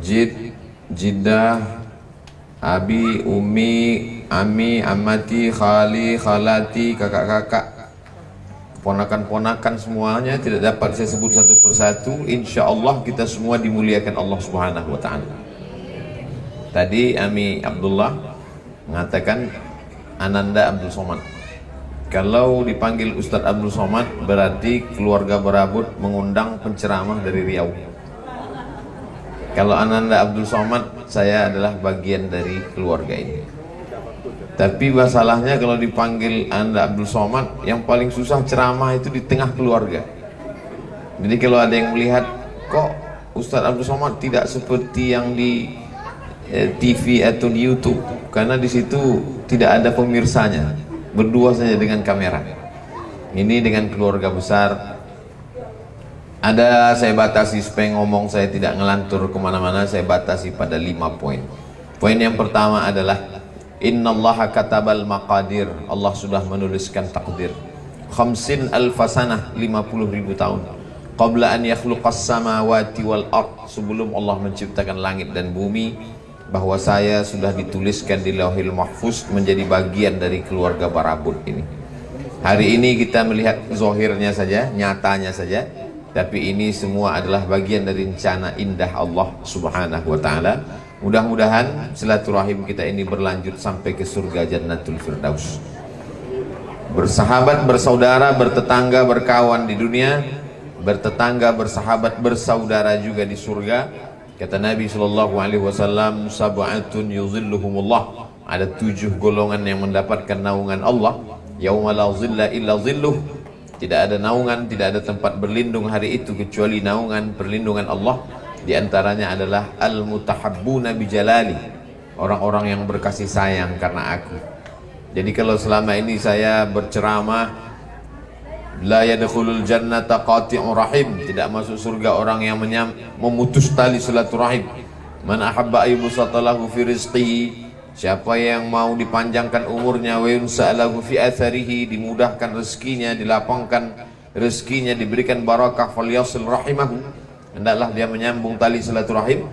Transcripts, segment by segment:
Jiddah, abi, umi, ami, amati, khali, khalati, kakak-kakak, ponakan-ponakan semuanya tidak dapat saya sebut satu persatu. Insya Allah kita semua dimuliakan Allah Subhanahu wa Ta'ala. Tadi Ami Abdullah mengatakan Ananda Abdul Somad. Kalau dipanggil Ustadz Abdul Somad berarti keluarga Barabut mengundang penceramah dari Riau. Kalau Ananda Abdul Somad, saya adalah bagian dari keluarga ini. Tapi masalahnya kalau dipanggil Anda Abdul Somad, yang paling susah ceramah itu di tengah keluarga. Jadi kalau ada yang melihat, kok Ustadz Abdul Somad tidak seperti yang di TV atau di YouTube, karena di situ tidak ada pemirsanya, berdua saja dengan kamera. Ini dengan keluarga besar. Ada saya batasi supaya ngomong saya tidak ngelantur kemana-mana. Saya batasi pada 5 poin. Poin yang pertama adalah Innallaha katabal maqadir. Allah sudah menuliskan takdir. 50 alfasanah, 50.000 tahun. Qabla an yakhluqas samawati wal ard, sebelum Allah menciptakan langit dan bumi, bahwa saya sudah dituliskan di Lauhil Mahfuz menjadi bagian dari keluarga Barabut ini. Hari ini kita melihat zahirnya saja, nyatanya saja, tapi ini semua adalah bagian dari rencana indah Allah Subhanahu wa Ta'ala. Mudah-mudahan silaturahim kita ini berlanjut sampai ke surga Jannatul Firdaus. Bersahabat, bersaudara, bertetangga, berkawan di dunia, bertetangga, bersahabat, bersaudara juga di surga. Kata Nabi SAW, sab'atun yuzilluhumullah. Ada 7 golongan yang mendapatkan naungan Allah. Yauma la zilla illa zilluh. Tidak ada naungan, tidak ada tempat berlindung hari itu kecuali naungan perlindungan Allah. Di antaranya adalah al-mutahabbuna bijalali, orang-orang yang berkasih sayang karena aku. Jadi kalau selama ini saya berceramah, la yadkhulul jannata qati'ur rahim, tidak masuk surga orang yang memutus tali silaturahim. Man ahabba ayyubsatalahu fi rizqihi, siapa yang mau dipanjangkan umurnya, wa yunsa'alahu fi atharihi, dimudahkan rezekinya, dilapangkan rezekinya, diberikan barakah, falyasil rahimahu, hendaklah dia menyambung tali silaturahim.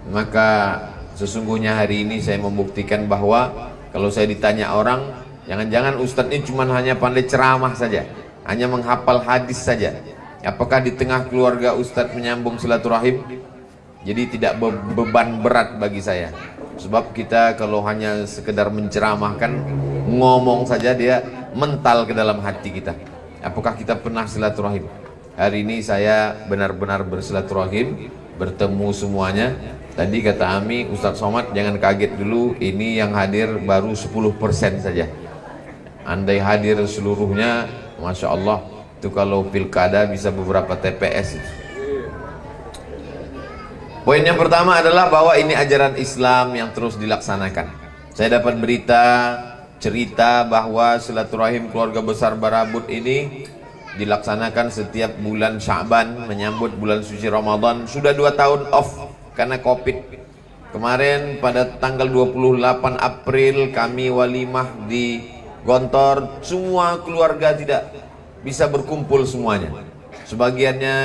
Maka sesungguhnya hari ini saya membuktikan bahwa kalau saya ditanya orang, jangan-jangan Ustadz ini cuma hanya pandai ceramah saja, hanya menghafal hadis saja. Apakah di tengah keluarga Ustadz menyambung silaturahim? Jadi tidak beban berat bagi saya. Sebab kita kalau hanya sekedar menceramahkan, ngomong saja, dia mental ke dalam hati kita. Apakah kita pernah silaturahim? Hari ini saya benar-benar bersilaturahim, bertemu semuanya. Tadi kata Ami, Ustadz Somad jangan kaget dulu, ini yang hadir baru 10% saja. Andai hadir seluruhnya, Masya Allah, itu kalau pilkada bisa beberapa TPS. Poin yang pertama adalah bahwa ini ajaran Islam yang terus dilaksanakan. Saya dapat cerita bahwa silaturahim keluarga besar Barabut ini dilaksanakan setiap bulan Sya'ban menyambut bulan suci Ramadan. Sudah 2 tahun off karena Covid. Kemarin pada tanggal 28 April kami walimah di Gontor. Semua keluarga tidak bisa berkumpul semuanya. Sebagiannya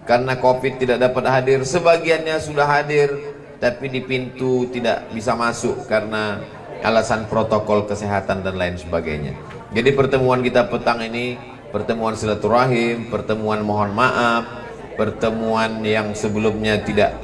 karena Covid tidak dapat hadir, sebagiannya sudah hadir tapi di pintu tidak bisa masuk karena alasan protokol kesehatan dan lain sebagainya. Jadi pertemuan kita petang ini pertemuan silaturahim, pertemuan mohon maaf, pertemuan yang sebelumnya tidak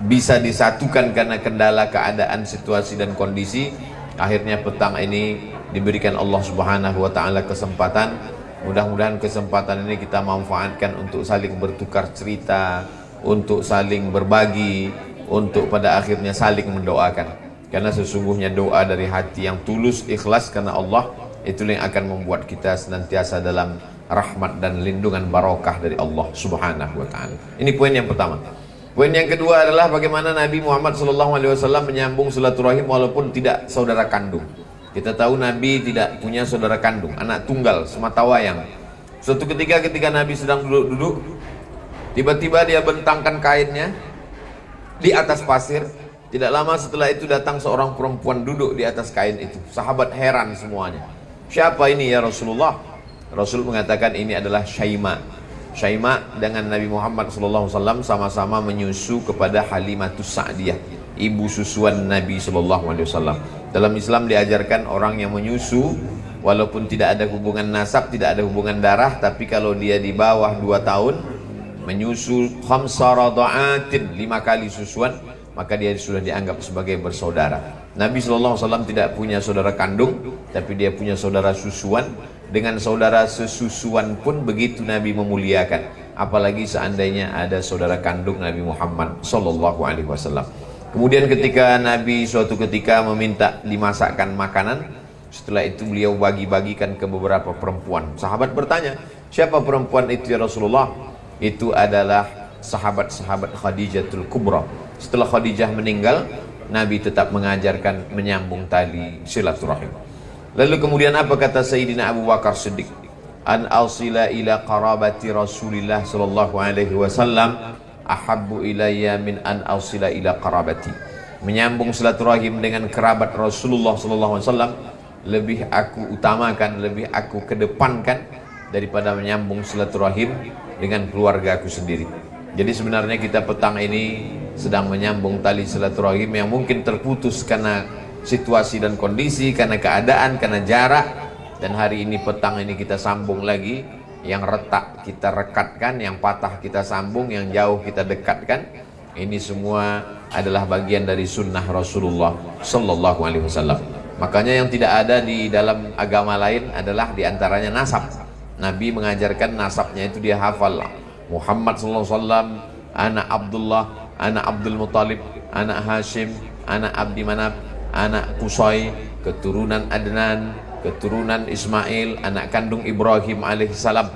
bisa disatukan karena kendala keadaan, situasi dan kondisi. Akhirnya petang ini diberikan Allah Subhanahu wa Ta'ala kesempatan. Mudah-mudahan kesempatan ini kita manfaatkan untuk saling bertukar cerita, untuk saling berbagi, untuk pada akhirnya saling mendoakan. Karena sesungguhnya doa dari hati yang tulus, ikhlas karena Allah, itulah yang akan membuat kita senantiasa dalam rahmat dan lindungan barokah dari Allah Subhanahu wa Ta'ala. Ini poin yang pertama. Poin yang kedua adalah bagaimana Nabi Muhammad SAW menyambung silaturahim walaupun tidak saudara kandung. Kita tahu Nabi tidak punya saudara kandung, anak tunggal semata wayang. Suatu ketika Nabi sedang duduk-duduk, tiba-tiba dia bentangkan kainnya di atas pasir. Tidak lama setelah itu datang seorang perempuan duduk di atas kain itu. Sahabat heran semuanya. Siapa ini ya Rasulullah? Rasul mengatakan ini adalah Syaima. Syaima dengan Nabi Muhammad SAW sama-sama menyusu kepada Halimatus Sa'diyah, ibu susuan Nabi SAW. Dalam Islam diajarkan orang yang menyusu, walaupun tidak ada hubungan nasab, tidak ada hubungan darah, tapi kalau dia di bawah 2 tahun menyusu 5 radha'atin, 5 kali susuan, maka dia sudah dianggap sebagai bersaudara. Nabi SAW tidak punya saudara kandung, tapi dia punya saudara susuan. Dengan saudara sesusuan pun begitu Nabi memuliakan, apalagi seandainya ada saudara kandung Nabi Muhammad SAW. Kemudian ketika Nabi suatu ketika meminta dimasakkan makanan, setelah itu beliau bagi-bagikan ke beberapa perempuan. Sahabat bertanya, siapa perempuan itu ya Rasulullah? Itu adalah sahabat-sahabat Khadijatul Kubra. Setelah Khadijah meninggal, Nabi tetap mengajarkan menyambung tali silaturahim. Lalu kemudian apa kata Sayyidina Abu Bakar Siddiq? An asila ila qarabati Rasulillah sallallahu alaihi wasallam ahabbu ilayya min an asila ila qarabati. Menyambung silaturahim dengan kerabat Rasulullah sallallahu alaihi wasallam lebih aku utamakan, lebih aku kedepankan daripada menyambung silaturahim dengan keluarga aku sendiri. Jadi sebenarnya kita petang ini sedang menyambung tali silaturahim yang mungkin terputus karena situasi dan kondisi, karena keadaan, karena jarak. Dan hari ini petang ini kita sambung lagi. Yang retak kita rekatkan, yang patah kita sambung, yang jauh kita dekatkan. Ini semua adalah bagian dari sunnah Rasulullah Sallallahu Alaihi Wasallam. Makanya yang tidak ada di dalam agama lain adalah diantaranya nasab. Nabi mengajarkan nasabnya itu dia hafal. Muhammad Sallallahu Alaihi Wasallam, anak Abdullah, anak Abdul Muttalib, anak Hashim, anak Abdi Manaf, anak Qusay, keturunan Adnan, keturunan Ismail, anak kandung Ibrahim alaihissalam.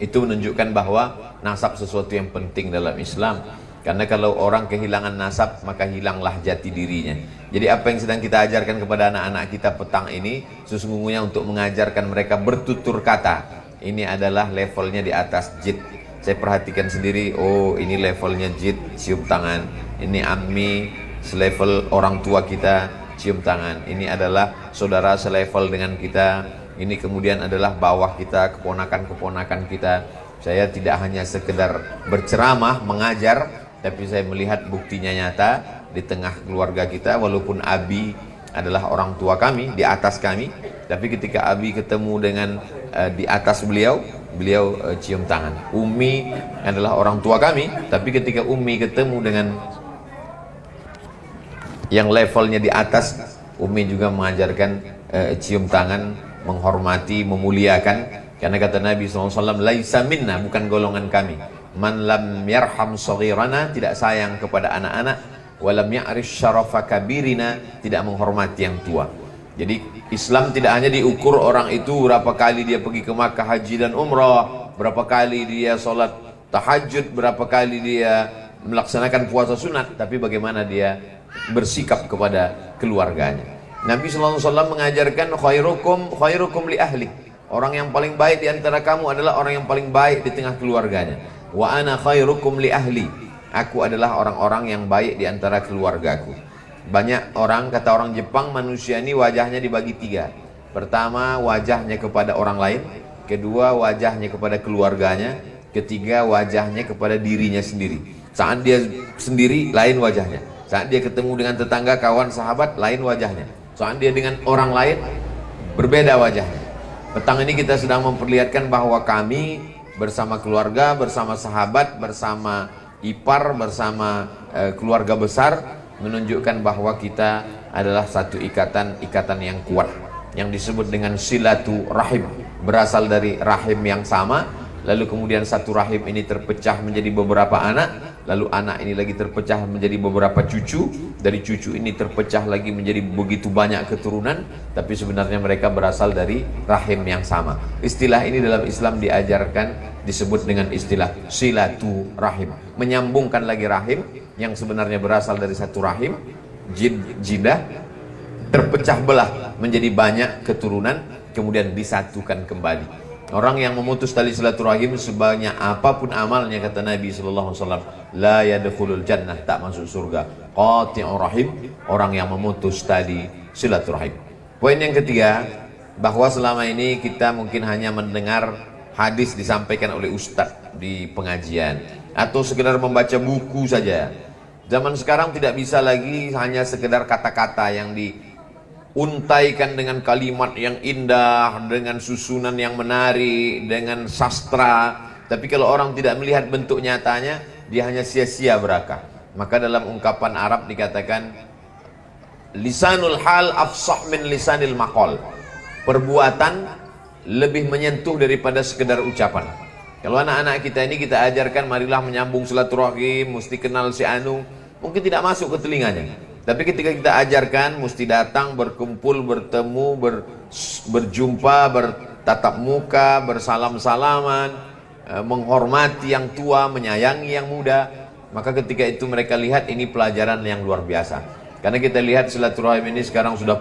Itu menunjukkan bahwa nasab sesuatu yang penting dalam Islam. Karena kalau orang kehilangan nasab, maka hilanglah jati dirinya. Jadi apa yang sedang kita ajarkan kepada anak-anak kita petang ini, sesungguhnya untuk mengajarkan mereka bertutur kata. Ini adalah levelnya di atas jid. Saya perhatikan sendiri, oh ini levelnya jid, cium tangan. Ini ammi, selevel orang tua kita, cium tangan. Ini adalah saudara selevel dengan kita. Ini kemudian adalah bawah kita, keponakan-keponakan kita. Saya tidak hanya sekedar berceramah, mengajar, tapi saya melihat buktinya nyata di tengah keluarga kita. Walaupun Abi adalah orang tua kami, di atas kami, tapi ketika Abi ketemu dengan di atas beliau, beliau cium tangan. Umi adalah orang tua kami, tapi ketika Umi ketemu dengan yang levelnya di atas, Umi juga mengajarkan cium tangan, menghormati, memuliakan. Karena kata Nabi SAW, laisa minna, bukan golongan kami, man lam yarham saghirana, tidak sayang kepada anak-anak, walam ya'rif syarafa kabirina, tidak menghormati yang tua. Jadi Islam tidak hanya diukur orang itu berapa kali dia pergi ke Makkah haji dan umrah, berapa kali dia sholat tahajud, berapa kali dia melaksanakan puasa sunat, tapi bagaimana dia bersikap kepada keluarganya. Nabi SAW mengajarkan khairukum li ahli. Orang yang paling baik di antara kamu adalah orang yang paling baik di tengah keluarganya. Wa ana khairukum li ahli. Aku adalah orang-orang yang baik di antara keluargaku. Banyak orang, kata orang Jepang, manusia ini wajahnya dibagi 3. Pertama, wajahnya kepada orang lain. Kedua, wajahnya kepada keluarganya. Ketiga, wajahnya kepada dirinya sendiri. Saat dia sendiri, lain wajahnya. Saat dia ketemu dengan tetangga, kawan, sahabat, lain wajahnya. Saat dia dengan orang lain, berbeda wajahnya. Petang ini kita sedang memperlihatkan bahwa kami bersama keluarga, bersama sahabat, bersama ipar, bersama keluarga besar, menunjukkan bahwa kita adalah satu ikatan yang kuat, yang disebut dengan silaturahim, berasal dari rahim yang sama. Lalu kemudian satu rahim ini terpecah menjadi beberapa anak, lalu anak ini lagi terpecah menjadi beberapa cucu, dari cucu ini terpecah lagi menjadi begitu banyak keturunan, tapi sebenarnya mereka berasal dari rahim yang sama. Istilah ini dalam Islam diajarkan, disebut dengan istilah silaturahim, menyambungkan lagi rahim yang sebenarnya berasal dari satu rahim, jidah, terpecah belah menjadi banyak keturunan, kemudian disatukan kembali. Orang yang memutus tali silaturahim sebanyak apapun amalnya, kata Nabi SAW, la yadkhulul jannah, tak masuk surga. Qati'ur rahim, orang yang memutus tali silaturahim. Poin yang ketiga, bahwa selama ini kita mungkin hanya mendengar hadis disampaikan oleh ustadz di pengajian, atau sekedar membaca buku saja. Zaman sekarang tidak bisa lagi hanya sekedar kata-kata yang diuntaikan dengan kalimat yang indah, dengan susunan yang menarik, dengan sastra. Tapi kalau orang tidak melihat bentuk nyatanya, dia hanya sia-sia belaka. Maka dalam ungkapan Arab dikatakan, lisanul hal afsah min lisanil maqal. Perbuatan lebih menyentuh daripada sekedar ucapan. Kalau anak-anak kita ini kita ajarkan, marilah menyambung silaturahim, mesti kenal si anu, mungkin tidak masuk ke telinganya. Tapi ketika kita ajarkan, mesti datang, berkumpul, bertemu, berjumpa, bertatap muka, bersalam-salaman, menghormati yang tua, menyayangi yang muda. Maka ketika itu mereka lihat ini pelajaran yang luar biasa. Karena kita lihat silaturahim ini sekarang sudah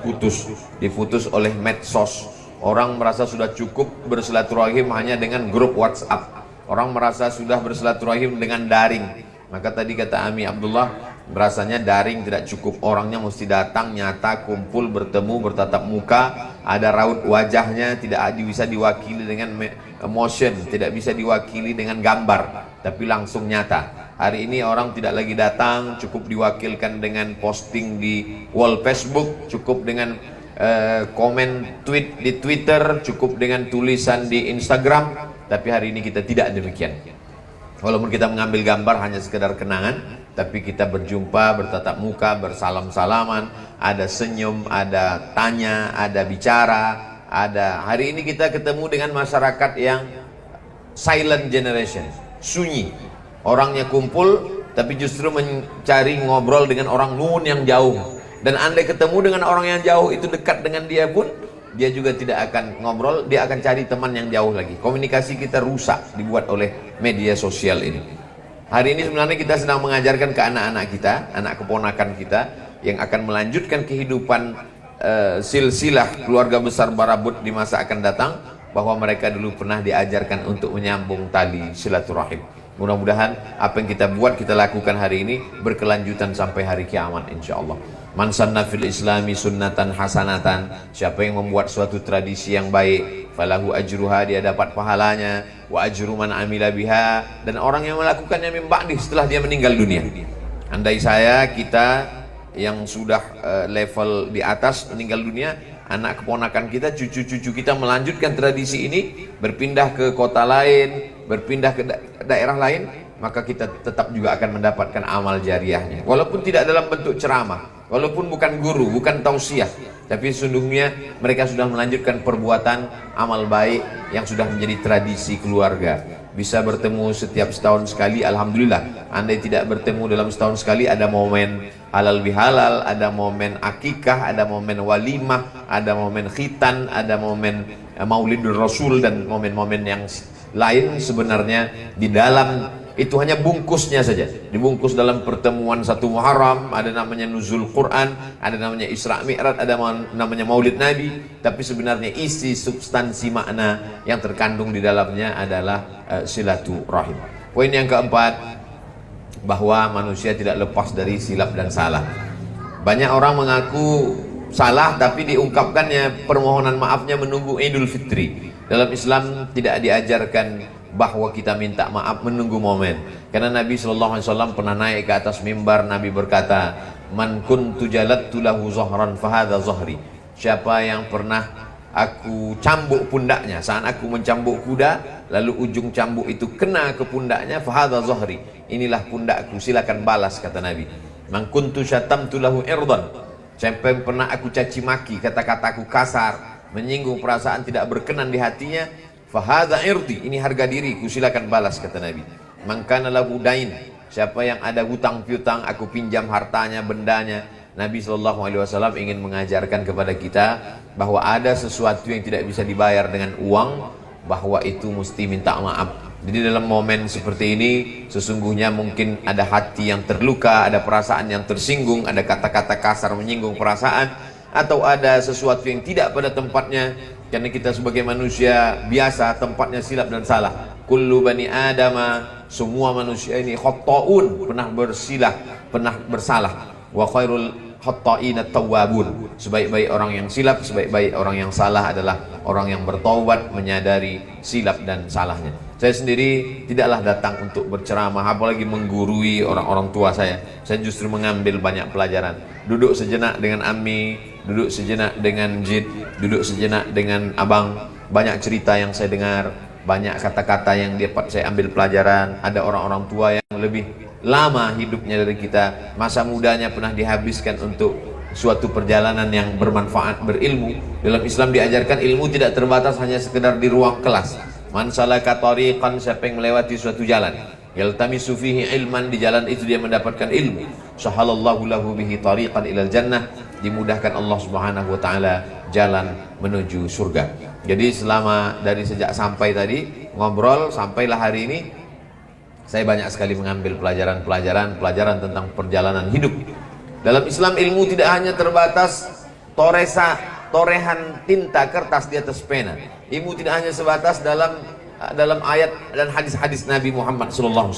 diputus oleh medsos. Orang merasa sudah cukup bersilaturahim hanya dengan grup WhatsApp. Orang merasa sudah bersilaturahim dengan daring. Maka tadi kata Ami Abdullah, berasanya daring tidak cukup. Orangnya mesti datang, nyata, kumpul, bertemu, bertatap muka. Ada raut wajahnya, tidak bisa diwakili dengan emotion, tidak bisa diwakili dengan gambar, tapi langsung nyata. Hari ini orang tidak lagi datang, cukup diwakilkan dengan posting di wall Facebook, cukup dengan komen tweet di Twitter, cukup dengan tulisan di Instagram. Tapi hari ini kita tidak demikian. Walaupun kita mengambil gambar hanya sekedar kenangan, tapi kita berjumpa, bertatap muka, bersalam-salaman, ada senyum, ada tanya, ada bicara, ada. Hari ini kita ketemu dengan masyarakat yang silent generation, sunyi. Orangnya kumpul, tapi justru mencari ngobrol dengan orang nun yang jauh. Dan andai ketemu dengan orang yang jauh itu dekat dengan dia pun, dia juga tidak akan ngobrol, dia akan cari teman yang jauh lagi. Komunikasi kita rusak dibuat oleh media sosial ini. Hari ini sebenarnya kita sedang mengajarkan ke anak-anak kita, anak keponakan kita yang akan melanjutkan kehidupan silsilah keluarga besar Barabut di masa akan datang, bahwa mereka dulu pernah diajarkan untuk menyambung tali silaturahim. Mudah-mudahan apa yang kita buat, kita lakukan hari ini berkelanjutan sampai hari kiamat insyaallah. Man sanna fil islami sunnatan hasanatan, siapa yang membuat suatu tradisi yang baik, falahu ajruha, dia dapat pahalanya, wa ajru man amila biha, dan orang yang melakukannya min ba'di, setelah dia meninggal dunia. Andai kita yang sudah level di atas meninggal dunia, anak keponakan kita, cucu-cucu kita melanjutkan tradisi ini, berpindah ke kota lain, berpindah ke daerah lain, maka kita tetap juga akan mendapatkan amal jariahnya. Walaupun tidak dalam bentuk ceramah, walaupun bukan guru, bukan tausiah, tapi sesungguhnya mereka sudah melanjutkan perbuatan amal baik yang sudah menjadi tradisi keluarga. Bisa bertemu setiap setahun sekali, alhamdulillah. Andai tidak bertemu dalam setahun sekali, ada momen halal bihalal, ada momen akikah, ada momen walimah, ada momen khitan, ada momen maulidur rasul, dan momen-momen yang lain. Sebenarnya di dalam itu hanya bungkusnya saja, dibungkus dalam pertemuan satu Muharram, ada namanya nuzul Quran, ada namanya Isra Mi'raj, ada namanya Maulid Nabi, tapi sebenarnya isi substansi makna yang terkandung di dalamnya adalah silaturahim. Poin yang keempat, bahwa manusia tidak lepas dari silap dan salah. Banyak orang mengaku salah tapi diungkapkannya permohonan maafnya menunggu Idul Fitri. Dalam Islam tidak diajarkan bahwa kita minta maaf menunggu momen. Karena Nabi SAW pernah naik ke atas mimbar, Nabi berkata, man kuntu jalattu lahu zahran fahadha zahri. Siapa yang pernah aku cambuk pundaknya, saat aku mencambuk kuda, lalu ujung cambuk itu kena ke pundaknya, fahadha zahri, inilah pundakku, silakan balas, kata Nabi. Man kuntu syatamtu lahu irdan, siapa yang pernah aku caci maki, kata-kataku kasar, menyinggung perasaan tidak berkenan di hatinya, fahadha irdi, ini harga diriku, silakan balas, kata Nabi. Mangkana lahu dain, siapa yang ada hutang piutang, aku pinjam hartanya, bendanya. Nabi SAW ingin mengajarkan kepada kita bahwa ada sesuatu yang tidak bisa dibayar dengan uang, bahwa itu mesti minta maaf. Jadi dalam momen seperti ini, sesungguhnya mungkin ada hati yang terluka, ada perasaan yang tersinggung, ada kata-kata kasar menyinggung perasaan, atau ada sesuatu yang tidak pada tempatnya. Karena kita sebagai manusia biasa tempatnya silap dan salah. Kullu bani adama, semua manusia ini khata'un, pernah bersilah, pernah bersalah. Wa khairul khatta'in at-tawwabun. Sebaik-baik orang yang silap, sebaik-baik orang yang salah adalah orang yang bertaubat, menyadari silap dan salahnya. Saya sendiri tidaklah datang untuk berceramah, apalagi menggurui orang-orang tua saya. Saya justru mengambil banyak pelajaran. Duduk sejenak dengan Ami, duduk sejenak dengan Jid, duduk sejenak dengan Abang. Banyak cerita yang saya dengar, banyak kata-kata yang dapat saya ambil pelajaran. Ada orang-orang tua yang lebih lama hidupnya dari kita, masa mudanya pernah dihabiskan untuk suatu perjalanan yang bermanfaat, berilmu. Dalam Islam diajarkan ilmu tidak terbatas hanya sekedar di ruang kelas. Man salaka tariqan, siapa yang melewati suatu jalan, yaltamisu fihi ilman, di jalan itu dia mendapatkan ilmu, sahalallahu lahu bihi tariqan ilal jannah, dimudahkan Allah Subhanahu wa taala jalan menuju surga. Jadi selama dari sejak sampai tadi ngobrol sampailah hari ini, saya banyak sekali mengambil pelajaran tentang perjalanan hidup. Dalam Islam ilmu tidak hanya terbatas torehan tinta kertas di atas pena. Ilmu tidak hanya sebatas dalam ayat dan hadis-hadis Nabi Muhammad SAW.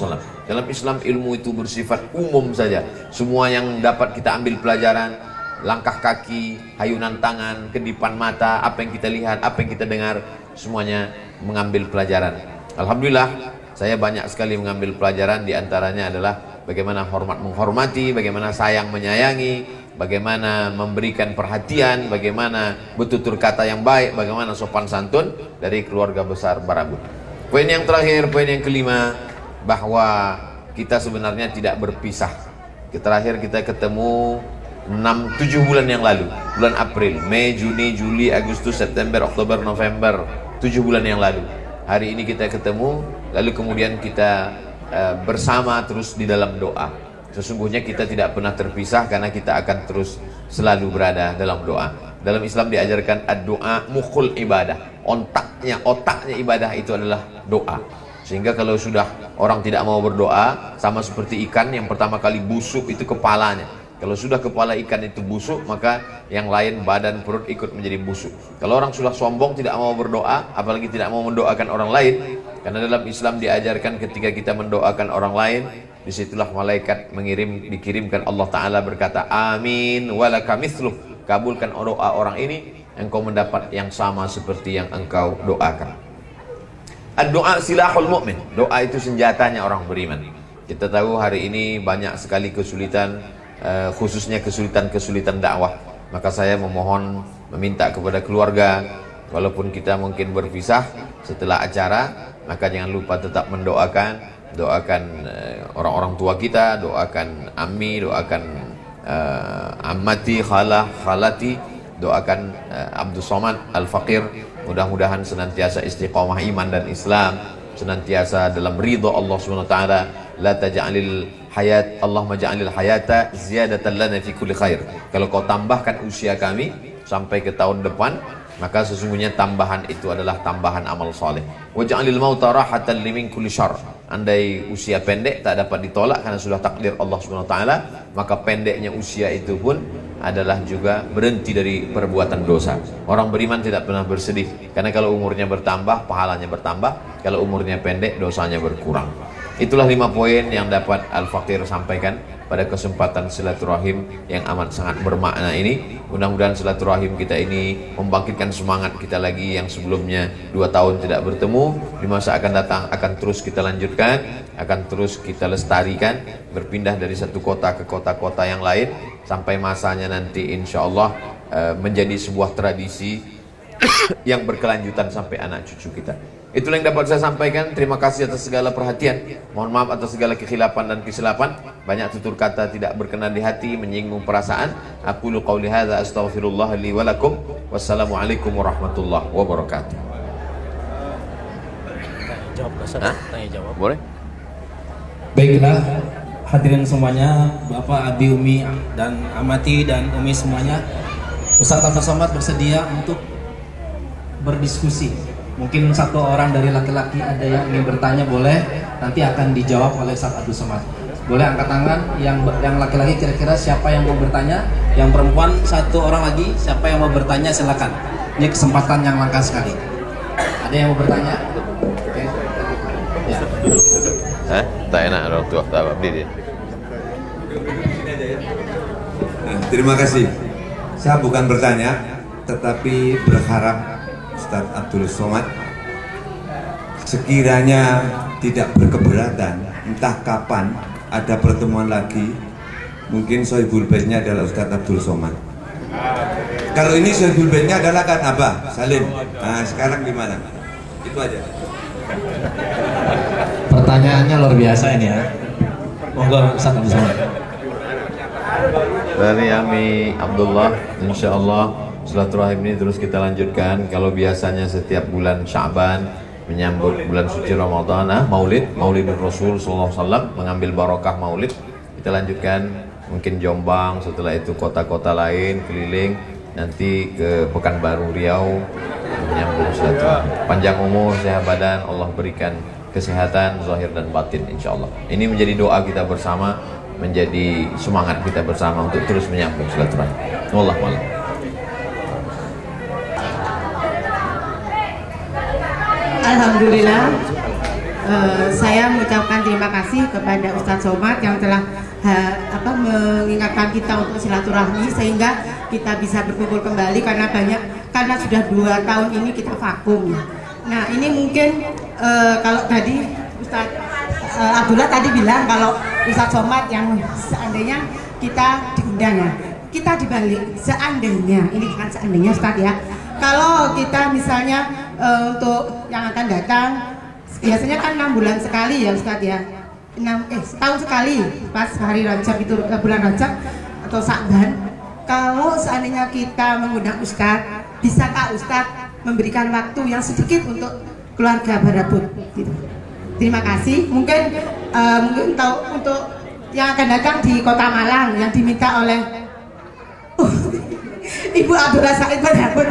Dalam Islam ilmu itu bersifat umum saja. Semua yang dapat kita ambil pelajaran, langkah kaki, hayunan tangan, kedipan mata, apa yang kita lihat, apa yang kita dengar, semuanya mengambil pelajaran. Alhamdulillah, saya banyak sekali mengambil pelajaran. Di antaranya adalah bagaimana hormat menghormati, bagaimana sayang menyayangi, bagaimana memberikan perhatian, bagaimana bertutur kata yang baik, bagaimana sopan santun dari keluarga besar Barabun. Poin yang terakhir, poin yang kelima, bahwa kita sebenarnya tidak berpisah. Terakhir kita ketemu 6-7 bulan yang lalu, bulan April, Mei, Juni, Juli, Agustus, September, Oktober, November, 7 bulan yang lalu. Hari ini kita ketemu, lalu kemudian kita bersama terus di dalam doa. Sesungguhnya kita tidak pernah terpisah karena kita akan terus selalu berada dalam doa. Dalam Islam diajarkan ad-doa mukhul ibadah. Otaknya ibadah itu adalah doa. Sehingga kalau sudah orang tidak mau berdoa, sama seperti ikan yang pertama kali busuk itu kepalanya. Kalau sudah kepala ikan itu busuk, maka yang lain badan, perut ikut menjadi busuk. Kalau orang sudah sombong tidak mau berdoa, apalagi tidak mau mendoakan orang lain, karena dalam Islam diajarkan ketika kita mendoakan orang lain, disitulah malaikat dikirimkan, Allah Ta'ala berkata amin walaka mithluh, kabulkan doa orang ini, engkau mendapat yang sama seperti yang engkau doakan. Ad-doa silahul mu'min, doa itu senjatanya orang beriman. Kita tahu hari ini banyak sekali kesulitan, khususnya kesulitan dakwah. Maka saya meminta kepada keluarga, walaupun kita mungkin berpisah setelah acara, maka jangan lupa tetap doakan orang-orang tua kita, doakan Ammi, doakan Ammati, Khalah, Khalati, doakan Abdul Somad, Al-Faqir. Mudah-mudahan senantiasa istiqomah iman dan Islam, senantiasa dalam ridha Allah Subhanahu wa taala. La taj'alil hayat, Allahumma ja'alil hayata ziyadatan lana fi kulli khair. Kalau kau tambahkan usia kami sampai ke tahun depan, maka sesungguhnya tambahan itu adalah tambahan amal soleh. Wa ja'alil mauta rahatan limin kulli syarr. Andai usia pendek tak dapat ditolak karena sudah takdir Allah Subhanahu wa taala, maka pendeknya usia itu pun adalah juga berhenti dari perbuatan dosa. Orang beriman tidak pernah bersedih, karena kalau umurnya bertambah, pahalanya bertambah. Kalau umurnya pendek, dosanya berkurang. Itulah 5 poin yang dapat Al-Faqir sampaikan pada kesempatan silaturahim yang amat sangat bermakna ini. Mudah-mudahan silaturahim kita ini membangkitkan semangat kita lagi yang sebelumnya 2 tahun tidak bertemu. Di masa akan datang akan terus kita lanjutkan, akan terus kita lestarikan, berpindah dari satu kota ke kota-kota yang lain, sampai masanya nanti insya Allah menjadi sebuah tradisi yang berkelanjutan sampai anak cucu kita. Itulah yang dapat saya sampaikan. Terima kasih atas segala perhatian. Mohon maaf atas segala kekhilapan dan kesilapan. Banyak tutur kata tidak berkenan di hati, menyinggung perasaan. Aku lu qauli hadza astaghfirullah li wa lakum. Wassalamualaikum warahmatullahi wabarakatuh. Tanya jawab. Boleh? Baiklah, hadirin semuanya, Bapak, Abi, Umi, dan Amati dan Umi semuanya, Ustaz Abdul Somad bersedia untuk berdiskusi. Mungkin satu orang dari laki-laki ada yang ingin bertanya, boleh, nanti akan dijawab oleh Ustaz Abdul Somad. Boleh angkat tangan yang laki-laki, kira-kira siapa yang mau bertanya? Yang perempuan satu orang lagi, siapa yang mau bertanya silakan. Ini kesempatan yang langka sekali. Ada yang mau bertanya? Oke. Ya. Tak enak orang tua tak abdi dia. Terima kasih. Saya bukan bertanya, tetapi berharap Ustadz Abdul Somad sekiranya tidak berkeberatan, entah kapan ada pertemuan lagi, mungkin Sohibul Baitnya adalah Ustadz Abdul Somad. Kalau ini Sohibul Baitnya adalah kan Abah Salim. Nah, sekarang di mana? Itu aja. Pertanyaannya luar biasa ini ya. Monggo Ustaz Abdul Somad. Dari Ami Abdullah, insya Allah silaturahim ini terus kita lanjutkan. Kalau biasanya setiap bulan Sya'ban menyambut bulan suci Ramadan, Maulidul Rasul Sallallahu Alaihi Wasallam, mengambil barokah Maulid, kita lanjutkan mungkin Jombang, setelah itu kota-kota lain keliling, nanti ke Pekanbaru Riau menyambut silaturahim. Panjang umur, sehat badan, Allah berikan kesehatan zahir dan batin insya Allah. Ini menjadi doa kita bersama, menjadi semangat kita bersama untuk terus menyambung silaturahim. Wallahu a'lam. Alhamdulillah, saya mengucapkan terima kasih kepada Ustadz Somad yang telah mengingatkan kita untuk silaturahmi sehingga kita bisa berkumpul kembali karena sudah 2 tahun ini kita vakum. Nah ini mungkin kalau tadi Ustadz Abdullah tadi bilang kalau Ustadz Somad yang seandainya kita diundang ya, kita dibalik seandainya, ini bukan seandainya Ustadz ya, kalau kita misalnya untuk yang akan datang biasanya kan 6 bulan sekali ya Ustadz ya, setahun sekali pas hari Rajab itu, bulan Rajab atau Sa'ban. Kalau seandainya kita mengundang Ustadz, bisakah Ustadz memberikan waktu yang sedikit untuk keluarga Barabut gitu. Terima kasih. Mungkin tahu untuk yang akan datang di Kota Malang yang diminta oleh Ibu Abdullah Said Barabut,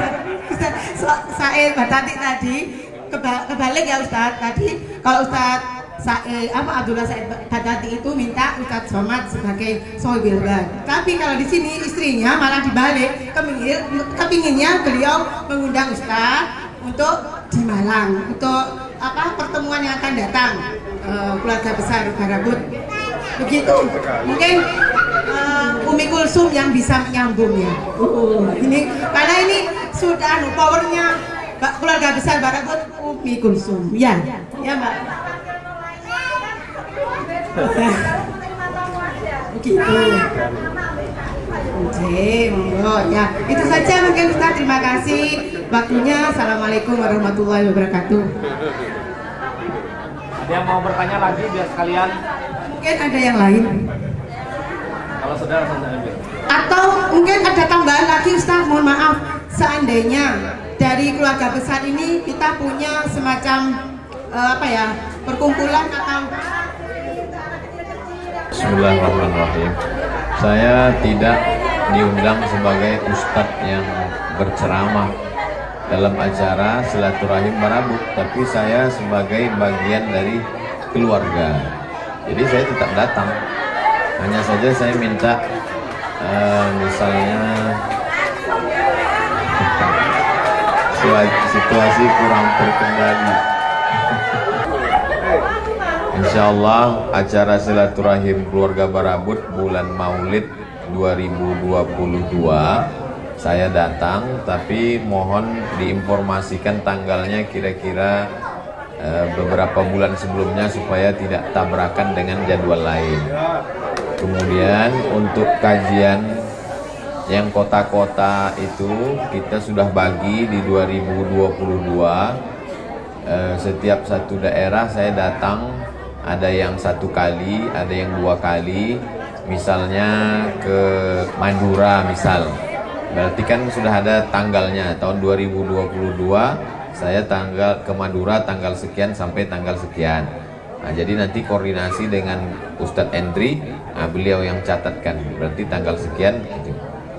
Said Batati tadi kebalik ya Ustadz. Tadi kalau Ustadz Abdullah Said Batati itu minta Ustadz Somad sebagai Sohibul Bait. Tapi kalau di sini istrinya malah dibalik, kepinginnya beliau mengundang Ustadz untuk di Malang untuk pertemuan yang akan datang keluarga besar Barabut. Begitu. Mungkin Umi Kulsum yang bisa menyambung ya. Ini karena ini sudah powernya keluarga besar Barabut, Umi Kulsum. Ya, ya Mbak. Begitu. Oke, monggo ya. Itu saja mungkin Ustaz. Terima kasih waktunya. Assalamualaikum warahmatullahi wabarakatuh. Ada yang mau bertanya lagi biar sekalian? Mungkin ada yang lain. Kalau saudara ambil. Atau mungkin ada tambahan lagi Ustaz. Mohon maaf. Seandainya dari keluarga besar ini kita punya semacam perkumpulan atau Bismillahirrahmanirrahim. Saya tidak diundang sebagai ustadz yang berceramah dalam acara silaturahim Barabut, tapi saya sebagai bagian dari keluarga. Jadi saya tetap datang. Hanya saja saya minta misalnya situasi kurang terkendali. Insya Allah acara silaturahim keluarga Barabut bulan Maulid 2022 saya datang, tapi mohon diinformasikan tanggalnya kira-kira beberapa bulan sebelumnya supaya tidak tabrakan dengan jadwal lain. Kemudian untuk kajian yang kota-kota itu kita sudah bagi di 2022. Setiap satu daerah saya datang, ada yang 1 kali, ada yang 2 kali. Misalnya ke Madura misal, berarti kan sudah ada tanggalnya. Tahun 2022 saya ke Madura tanggal sekian sampai tanggal sekian. Nah, jadi nanti koordinasi dengan Ustadz Endri, beliau yang catatkan, berarti tanggal sekian gitu.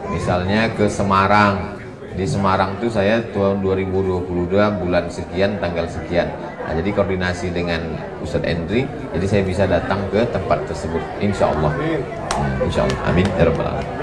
Misalnya ke Semarang, di Semarang itu saya tahun 2022 bulan sekian tanggal sekian. Nah, jadi koordinasi dengan Ustadz Endri, jadi saya bisa datang ke tempat tersebut insya Allah. Insya Allah, amin ya rabbal alamin.